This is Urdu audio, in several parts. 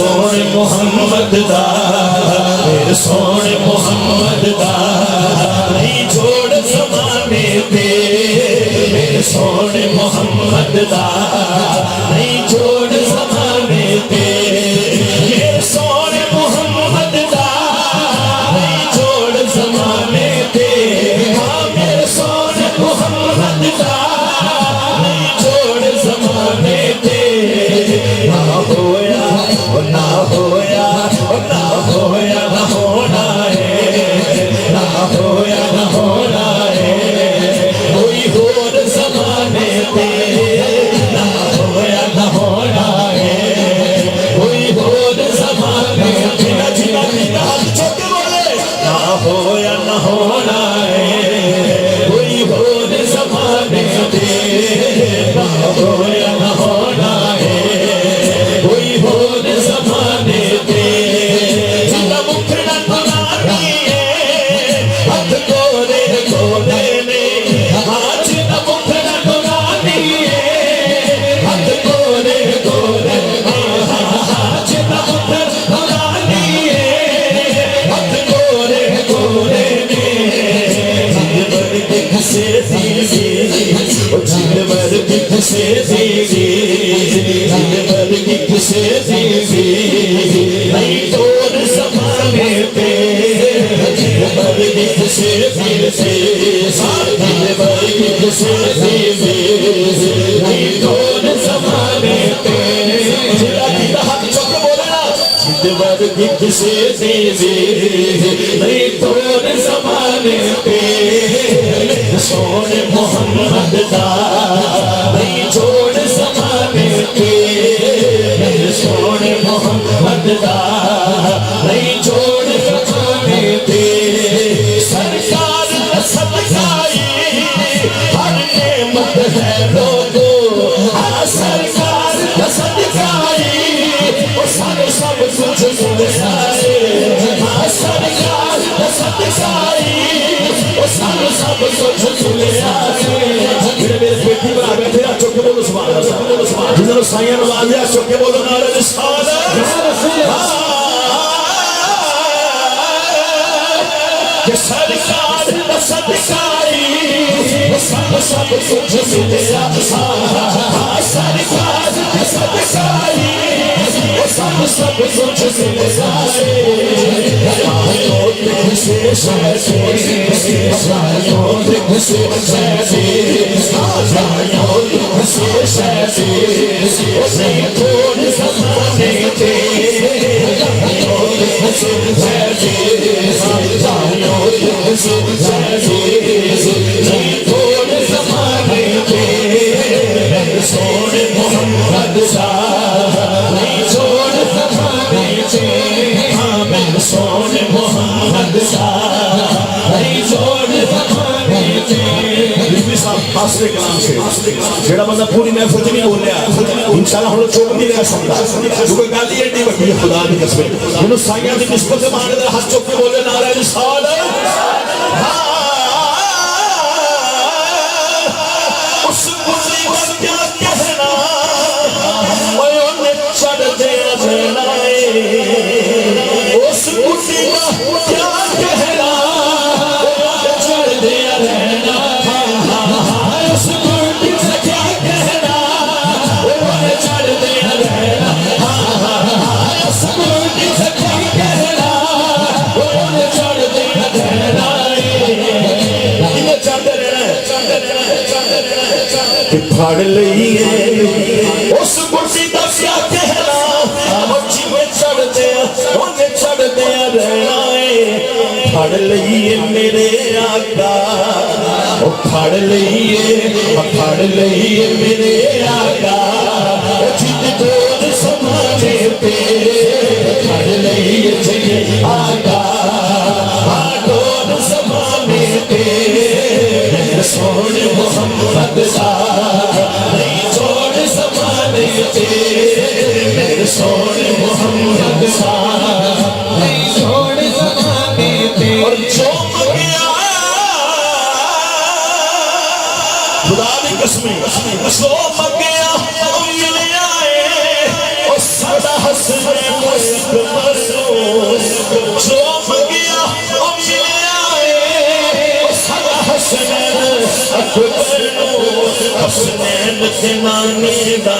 سونے محمد دا میرے سونے محمد دا نہیں جوڑ زمانے تے میرے سونے محمد دا نہیں جوڑ زمانے تے میرے سونے محمد دا نہیں جوڑ زمانے تے ہاں میرے سونے محمد دا نہیں جوڑ زمانے تے نہ ہویا نہ ہویا نہ ہویا نہ ہونا ہے نہ ہویا نہ ہونا ہے کوئی اور زمانے پہ نہ ہویا نہ ہونا ہے کوئی اور زمانے پہ ہاتھ چوک کے بولے نہ ہویا نہ ہونا ہے کوئی اور زمانے پہ نہ ہویا نہ ہونا ہے کوئی اور زمانے پہ جنہ مکھڑا بنانی ہے ہاتھ گورے گورے میں آج نہ مکھڑا بنانی ہے ہاتھ گورے گورے میں آج نہ مکھڑا بنانی ہے ہاتھ گورے گورے میں جنور دکھ سے دیزی جنور دکھ سے دیزی جنور دکھ سے دیزی نہیں دور زمانے پہ جنور دکھ سے دیزی جنور دکھ سے دیزی نہیں دور زمانے پہ ہاتھ چوک کے بولنا جنور دکھ سے دیزی نہیں دور زمانے پہ سونے محمد دا نہیں جوڑ زمانے پہ سونے محمد دا نہیں جوڑ زمانے پہ سرکار صدقائی ہر نعمت ہے لوگو سرکار صدقائی وہ سب کچھ سن جائے سرکار صدقائی وہ سب کچھ سن جائے میرے بیٹی بنا بیٹھے آپ چوکے بولو سبحان اللہ جنہوں سائیاں نوازے آپ چوکے بولو نعرہ رسالت کہ سرکار صدقائی سب کچھ سن جائے سرکار صدقائی سب کچھ سن جائے سونے محمد نہیں چھوڑ زمانے پہ ہاں میں سونے محمد نہیں چھوڑ زمانے پہ حاصل کلام سے جڑا بندہ پوری محفل نہیں بولیا انشاءاللہ ہم لوگ چوک نہیں رہ سکتا جو کوئی گالی ایڈی وکی ہے خدا دی قسم جنہوں سائیاں دی نسبت سے مانے در ہاتھ چوک کے بولے نعرہ رسالت اس بلی کا کیا کہنا انہیں چڑھ دیا جنائے اس بلی کا کیا کہنا چڑھ دیا رہنا اس بلی سے کیا کہنا انہیں چڑھ دیا رہنا اس بلی سے کیا کہنا انہیں چڑھ دیا رہنا انہیں چڑھ رہنا کہ پھاڑ لئیے اس بلی کا کیا کہنا مچھی میں چڑھ دیا انہیں چڑھ دیا رہنا پھاڑ لئیے میرے آقا پھاڑ لئیے میرے آقا جت دور سمانے پہ پھاڑ لئیے جی آقا دور سمانے پہ سونے محمد نہیں چھوڑ زمانے پہ سونے محمد نہیں چھوڑ زمانے پہ اور جو مگیا خدا دی قسمیں جو مگیا مل آئے اور سدا حسن حسنین زنانے دا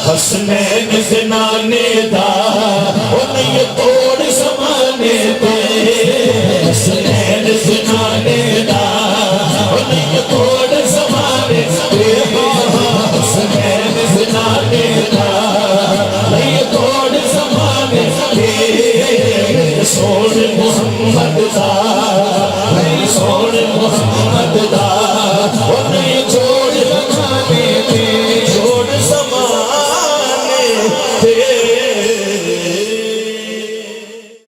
حسنین زنانے دا انہیں توڑ زمانے دے حسنین زنانے دا انہیں توڑ زمانے دے حسنین زنانے دا انہیں توڑ زمانے دے سوڑ محمد دا